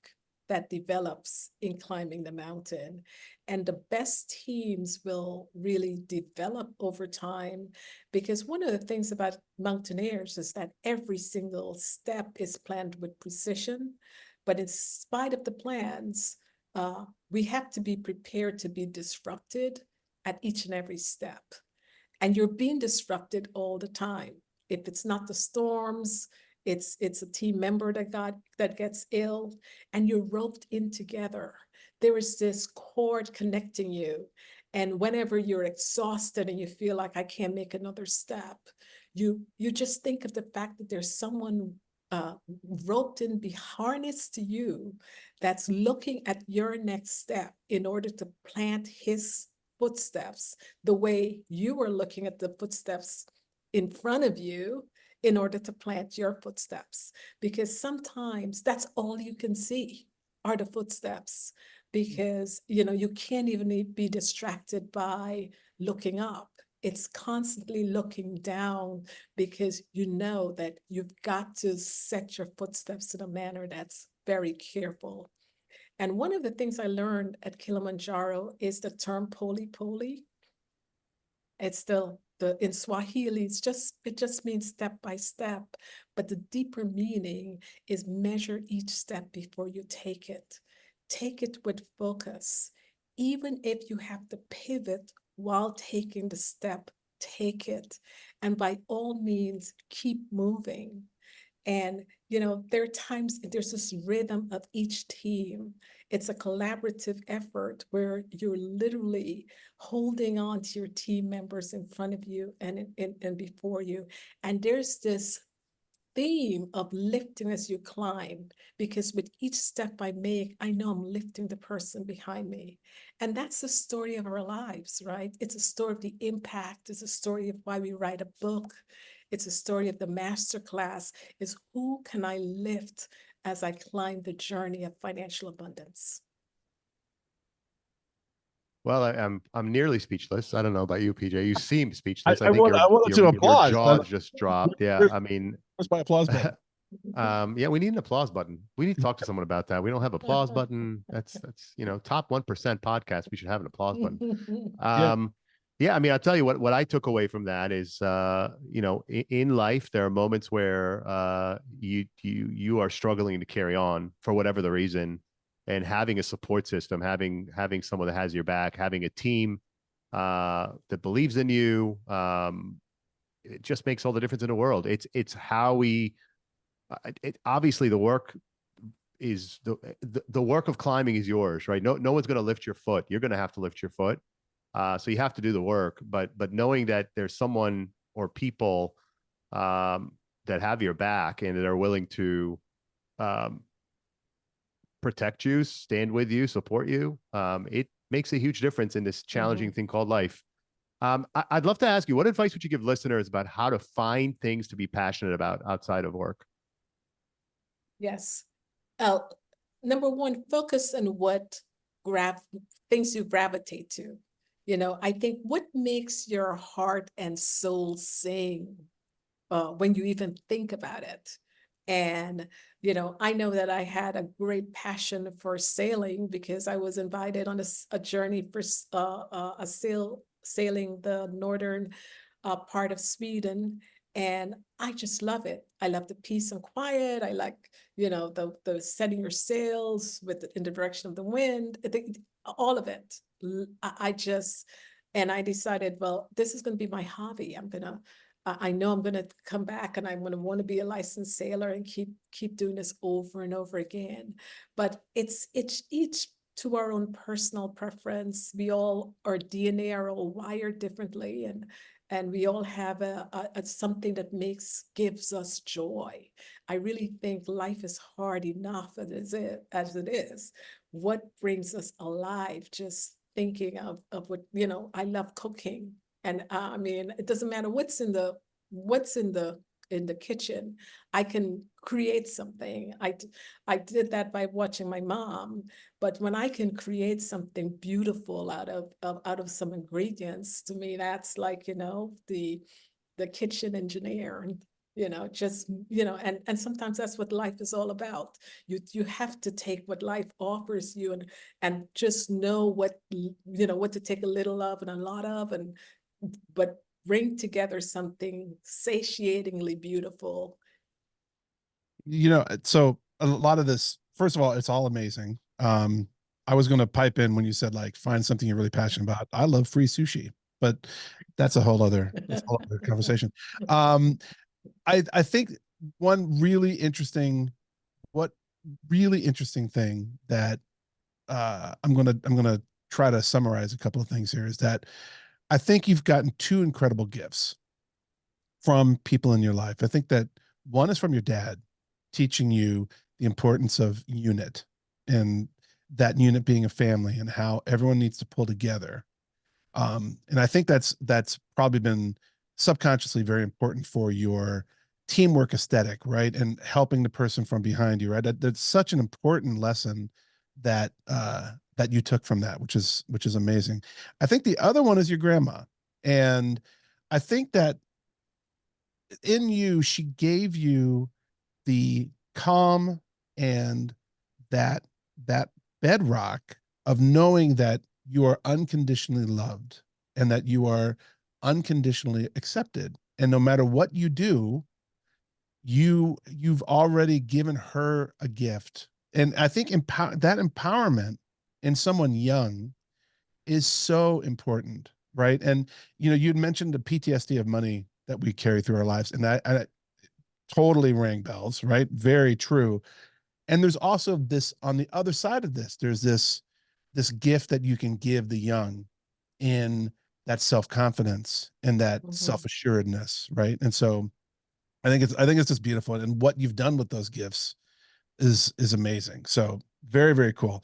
that develops in climbing the mountain. And the best teams will really develop over time because one of the things about mountaineers is that every single step is planned with precision. But in spite of the plans, we have to be prepared to be disrupted at each and every step. And you're being disrupted all the time. If it's not the storms, it's a team member that gets ill, and you're roped in together. There is this cord connecting you. And whenever you're exhausted and you feel like I can't make another step, you just think of the fact that there's someone roped in, be harnessed to you, that's looking at your next step in order to plant his footsteps the way you were looking at the footsteps in front of you in order to plant your footsteps. Because sometimes that's all you can see are the footsteps, because you know you can't even be distracted by looking up. It's constantly looking down because you know that you've got to set your footsteps in a manner that's very careful. And one of the things I learned at Kilimanjaro is the term poli poli. It's the in Swahili, it just means step by step, but the deeper meaning is measure each step before you take it. Take it with focus. Even if you have to pivot while taking the step, take it. And by all means, keep moving. And, you know, there are times there's this rhythm of each team. It's a collaborative effort where you're literally holding on to your team members in front of you and before you. And there's this theme of lifting as you climb, because with each step I make, I know I'm lifting the person behind me. And that's the story of our lives, right? It's a story of the impact. It's a story of why we write a book. It's a story of the masterclass, is who can I lift as I climb the journey of financial abundance? Well, I'm nearly speechless. I don't know about you, PJ. You seem speechless. I I think want I wanted to your applaud. jaw just dropped. Yeah, I mean, Where's my applause button? yeah, we need an applause button. We need to talk to someone about that. We don't have applause button. That's you know, top 1% podcast. We should have an applause button. Yeah. Yeah, I mean, I'll tell you what I took away from that is, you know, in life there are moments where you are struggling to carry on for whatever the reason, and having a support system, having someone that has your back, having a team that believes in you, it just makes all the difference in the world. It's how we, obviously the work is the work of climbing is yours, right? No one's going to lift your foot. You're going to have to lift your foot. So you have to do the work, but knowing that there's someone or people that have your back and that are willing to um, protect you, stand with you, support you, it makes a huge difference in this challenging thing called life. I'd love to ask you, what advice would you give listeners about how to find things to be passionate about outside of work? Yes. Uh, Number one, focus on what things you gravitate to. I think what makes your heart and soul sing when you even think about it. And, I know that I had a great passion for sailing because I was invited on a journey for sailing the northern part of Sweden. And I just love it. I love the peace and quiet. I like, the setting your sails in the direction of the wind, all of it. I just, and I decided, well, this is going to be my hobby. I know I'm going to come back and I'm going to want to be a licensed sailor and keep doing this over and over again. But it's each to our own personal preference. Our DNA are all wired differently, and we all have a something that gives us joy. I really think life is hard enough as it is. What brings us alive? Just thinking of what, I love cooking. And I mean, it doesn't matter what's in the kitchen. I can create something. I did that by watching my mom. But when I can create something beautiful out of some ingredients, to me, that's like, the kitchen engineer. And sometimes that's what life is all about. You have to take what life offers you and just know what to take a little of and a lot of, but bring together something satiatingly beautiful. So a lot of this, first of all, it's all amazing. I was going to pipe in when you said like find something you're really passionate about. I love free sushi, but that's a whole other conversation. I think one really interesting thing that I'm gonna try to summarize a couple of things here is that I think you've gotten two incredible gifts from people in your life. I think that one is from your dad, teaching you the importance of unit, and that unit being a family and how everyone needs to pull together. And I think that's probably been subconsciously very important for your teamwork aesthetic, right? And helping the person from behind you, right? That's such an important lesson that that you took from that, which is amazing. I think the other one is your grandma, and I think that in you, she gave you the calm and that that bedrock of knowing that you are unconditionally loved and that you are unconditionally accepted, and no matter what you do, you've already given her a gift. And I think that empowerment in someone young is so important, right? And you'd mentioned the PTSD of money that we carry through our lives, and I totally rang bells, right? Very true. And there's also this on the other side of this, there's this gift that you can give the young in that self-confidence and that self-assuredness, right? And so I think it's just beautiful, and what you've done with those gifts is amazing. So very, very cool.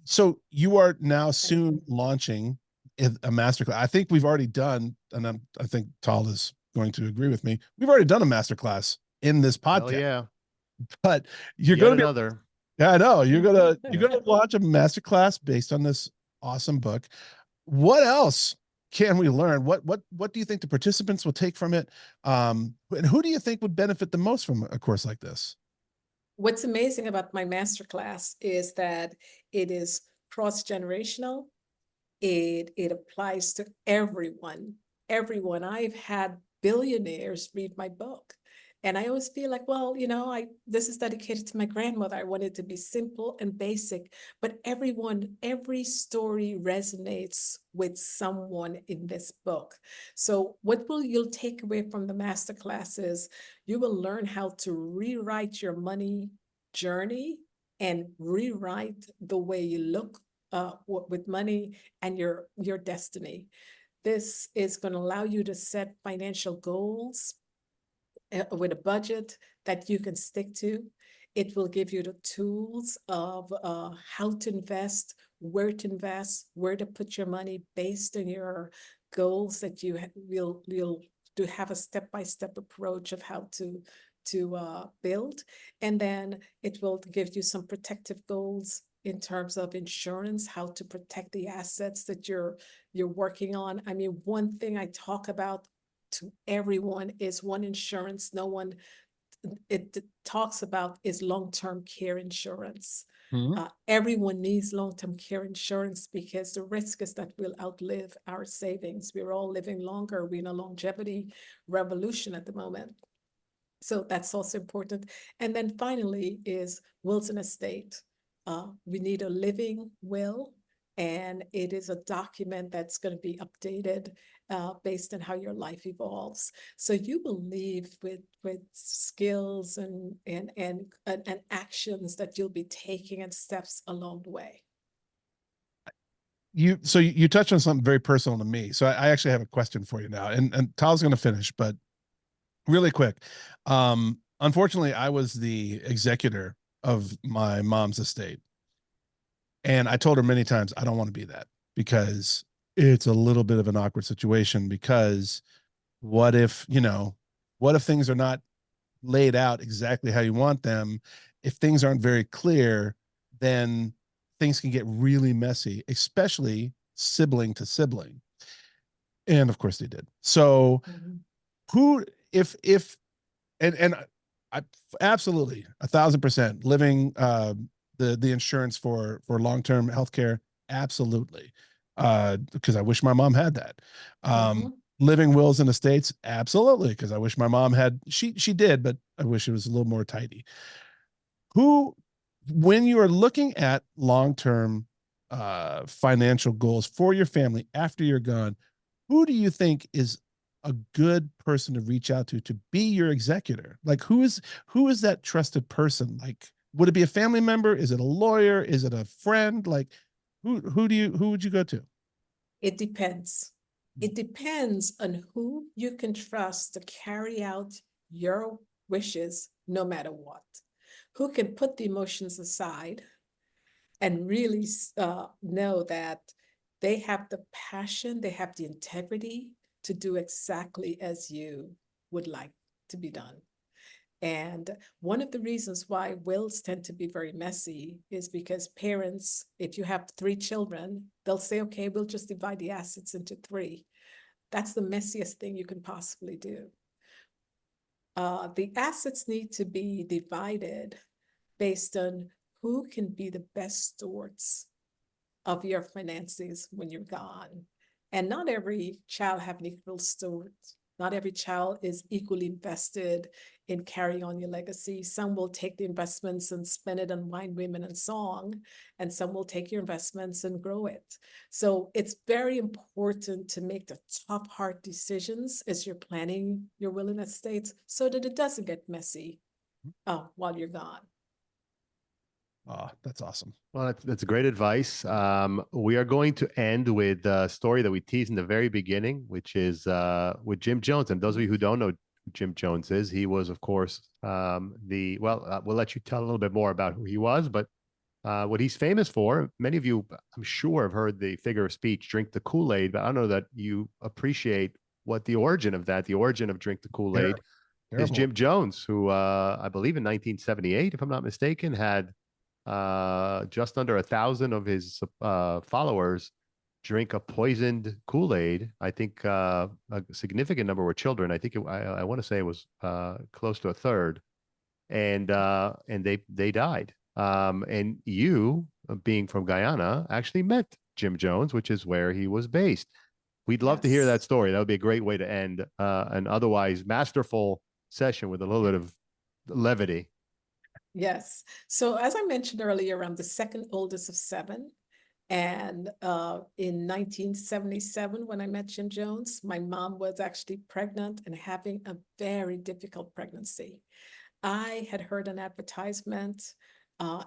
So you are now soon launching a masterclass. I think we've already done, and I think Tal is going to agree with me. We've already done a masterclass in this podcast. Hell yeah. But you're Yet going to be another. Yeah, I know. You're gonna launch a masterclass based on this awesome book. What else can we learn? What do you think the participants will take from it? And who do you think would benefit the most from a course like this? What's amazing about my masterclass is that it is cross-generational. It applies to everyone. Everyone. I've had billionaires read my book. And I always feel like, well, this is dedicated to my grandmother. I want it to be simple and basic, but every story resonates with someone in this book. So you'll take away from the masterclass is you will learn how to rewrite your money journey and rewrite the way you look with money and your destiny. This is going to allow you to set financial goals with a budget that you can stick to. It will give you the tools of how to invest, where to put your money based on your goals that you'll to have a step-by-step approach of how to build. And then it will give you some protective goals in terms of insurance, how to protect the assets that you're working on. I mean, one thing I talk about to everyone is one insurance no one it talks about is long-term care insurance. Everyone needs long-term care insurance because the risk is that we'll outlive our savings. We're all living longer. We're in a longevity revolution at the moment. So that's also important. And then finally is wills and estate. We need a living will, and it is a document that's going to be updated based on how your life evolves. So you will leave with skills and actions that you'll be taking and steps along the way. So you touched on something very personal to me. So I actually have a question for you now, and Tal's going to finish, but really quick. Unfortunately, I was the executor of my mom's estate. And I told her many times, I don't want to be that, because it's a little bit of an awkward situation. Because what if things are not laid out exactly how you want them? If things aren't very clear, then things can get really messy, especially sibling to sibling. And of course they did. So who, if, and I absolutely 1,000% living, the insurance for long-term healthcare, absolutely, because I wish my mom had that. Living wills and estates, absolutely, because I wish my mom had. She did, but I wish it was a little more tidy. When you are looking at long-term financial goals for your family after you're gone, who do you think is a good person to reach out to be your executor? Like, who is that trusted person? Like, would it be a family member? Is it a lawyer? Is it a friend? Like, who would you go to? It depends. It depends on who you can trust to carry out your wishes no matter what. Who can put the emotions aside and really know that they have the passion, they have the integrity to do exactly as you would like to be done. And one of the reasons why wills tend to be very messy is because parents, if you have 3 children, they'll say, okay, we'll just divide the assets into 3. That's the messiest thing you can possibly do. The assets need to be divided based on who can be the best stewards of your finances when you're gone. And not every child have an equal steward. Not every child is equally invested in carrying on your legacy. Some will take the investments and spend it on wine, women, and song, and some will take your investments and grow it. So it's very important to make the tough, hard decisions as you're planning your will and estates so that it doesn't get messy while you're gone. Oh, that's awesome. Well, that's great advice. We are going to end with a story that we teased in the very beginning, which is with Jim Jones. And those of you who don't know who Jim Jones is, he was, of course, we'll let you tell a little bit more about who he was, but what he's famous for, many of you, I'm sure, have heard the figure of speech, drink the Kool-Aid, but I don't know that you appreciate what the origin of drink the Kool-Aid is. Jim Jones, who I believe in 1978, if I'm not mistaken, had just under 1,000 of his followers drink a poisoned Kool-Aid. I think a significant number were children. I think I want to say it was close to a third, and they died. And you, being from Guyana, actually met Jim Jones, which is where he was based. We'd love to hear that story. That would be a great way to end an otherwise masterful session with a little bit of levity. Yes. So as I mentioned earlier, I'm the second oldest of 7. And in 1977, when I met Jim Jones, my mom was actually pregnant and having a very difficult pregnancy. I had heard an advertisement.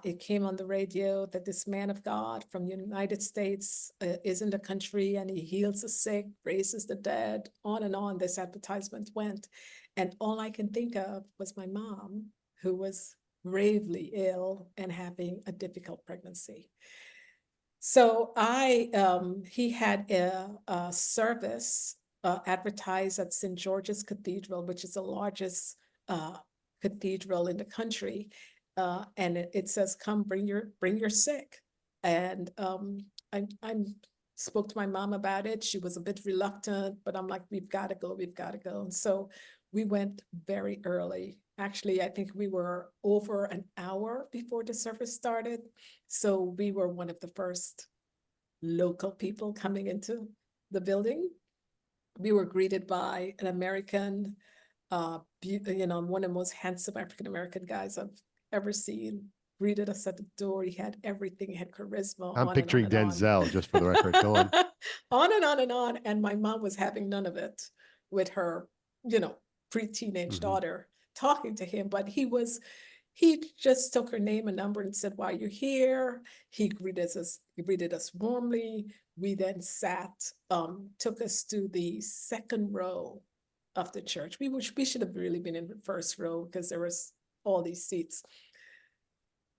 It came on the radio that this man of God from the United States is in the country and he heals the sick, raises the dead, on and on. This advertisement went. And all I can think of was my mom, who was gravely ill and having a difficult pregnancy. So he had a service advertised at St. George's Cathedral, which is the largest cathedral in the country. And it says, come bring your sick. And I spoke to my mom about it. She was a bit reluctant, but I'm like, we've got to go. And so we went very early. Actually, I think we were over an hour before the service started. So we were one of the first local people coming into the building. We were greeted by an American, one of the most handsome African-American guys I've ever seen. Greeted us at the door. He had everything. He had charisma. I'm on picturing and on and Denzel, just for the record. Go on. on and on and on. And my mom was having none of it with her, pre-teenage daughter talking to him. But he just took her name and number and said, "Why are you here?" He greeted us warmly. We then took us to the second row of the church. We should have really been in the first row because there was all these seats.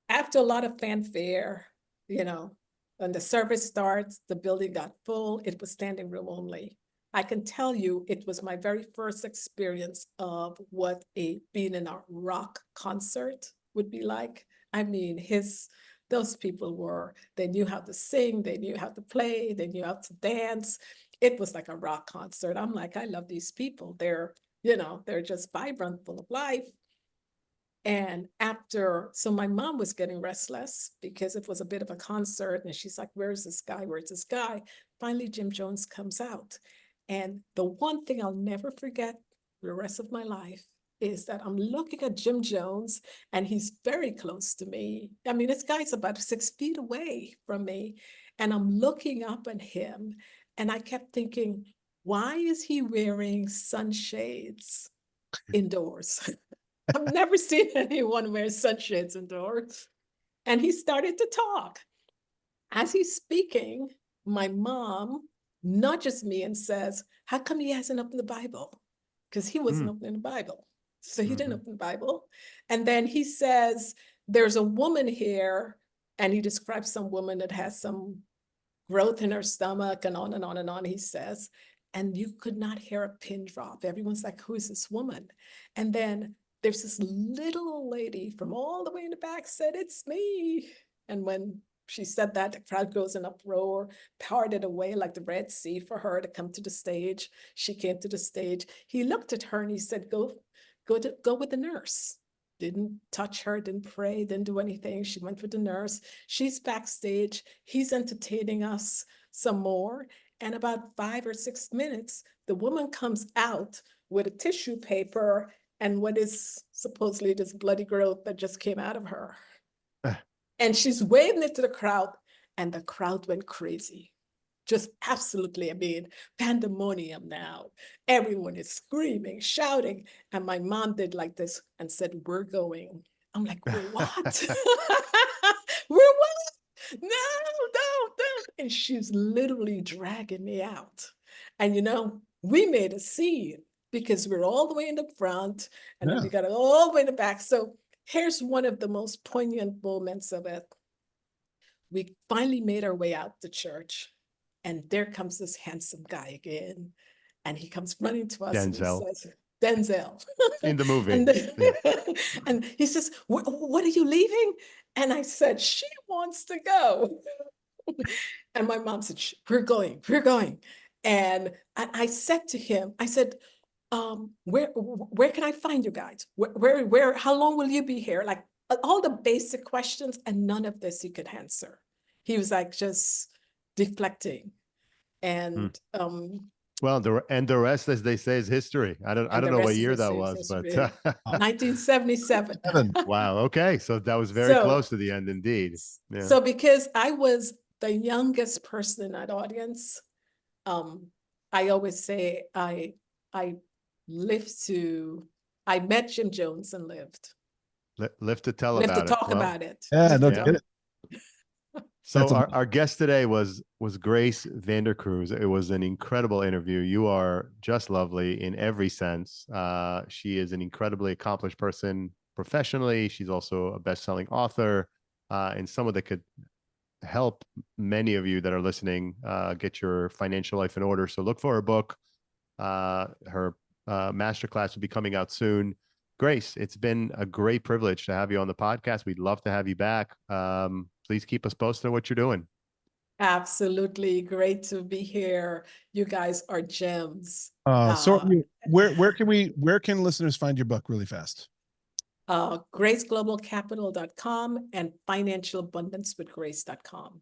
After a lot of fanfare, when the service starts, the building got full. It was standing room only. I can tell you it was my very first experience of what being in a rock concert would be like. I mean, those people they knew how to sing, they knew how to play, they knew how to dance. It was like a rock concert. I'm like, I love these people. They're just vibrant, full of life. And so my mom was getting restless because it was a bit of a concert. And she's like, where's this guy? Where's this guy? Finally, Jim Jones comes out. And the one thing I'll never forget the rest of my life is that I'm looking at Jim Jones and he's very close to me. I mean, this guy's about 6 feet away from me. And I'm looking up at him and I kept thinking, why is he wearing sunshades indoors? I've never seen anyone wear sunshades indoors. And he started to talk. As he's speaking, my mom nudges me and says, how come he hasn't opened the Bible? Because he wasn't opening the Bible. So he didn't open the Bible. And then he says, there's a woman here. And he describes some woman that has some growth in her stomach and on and on and on, he says. And you could not hear a pin drop. Everyone's like, who is this woman? And then there's this little old lady from all the way in the back said, it's me. And when she said that, the crowd goes in uproar, parted away like the Red Sea for her to come to the stage. She came to the stage. He looked at her and he said, go with the nurse. Didn't touch her, didn't pray, didn't do anything. She went with the nurse. She's backstage. He's entertaining us some more. And about 5 or 6 minutes, the woman comes out with a tissue paper and what is supposedly this bloody growth that just came out of her. And she's waving it to the crowd, and the crowd went crazy. Just absolutely, I mean, pandemonium now. Everyone is screaming, shouting. And my mom did like this and said, we're going. I'm like, we're what? We're what? No. And she's literally dragging me out. And we made a scene because we're all the way in the front and then we got all the way in the back. So here's one of the most poignant moments of it. We finally made our way out to church. And there comes this handsome guy again. And he comes running to us. Denzel. And he says, Denzel. In the movie. And he says, what are you leaving? And I said, she wants to go. And my mom said, we're going. And I said to him, I said, where can I find you guys? Where, how long will you be here? Like all the basic questions, and none of this he could answer. He was like just deflecting. And well, the rest, as they say, is history. I don't know what year that was, but 1977. Wow. Okay, so that was very close to the end, indeed. Yeah. So because I was the youngest person in that audience, I always say I met Jim Jones and lived. Live to tell We have to about it. talk Well, about it. Yeah, Live no to yeah. kidding. so That's our guest today was Grace Vandecruze. It was an incredible interview. You are just lovely in every sense. She is an incredibly accomplished person professionally. She's also a best-selling author, and someone that could help many of you that are listening get your financial life in order. So look for her book. Her masterclass will be coming out soon. Grace, it's been a great privilege to have you on the podcast. We'd love to have you back. Please keep us posted on what you're doing. Absolutely great to be here. You guys are gems. So where can listeners find your book really fast? GraceGlobalCapital.com and financialabundancewithgrace.com.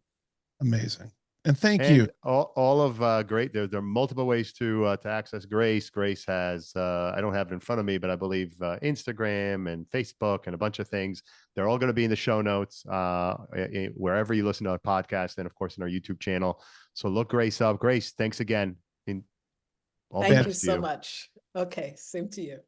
Amazing. And thank And you. all of great. There are multiple ways to access Grace. Grace has I don't have it in front of me, but I believe Instagram and Facebook and a bunch of things. They're all going to be in the show notes wherever you listen to our podcast, and of course in our YouTube channel. So look Grace up. Grace, thanks again. All the Thank you best to so much. Okay, same to you.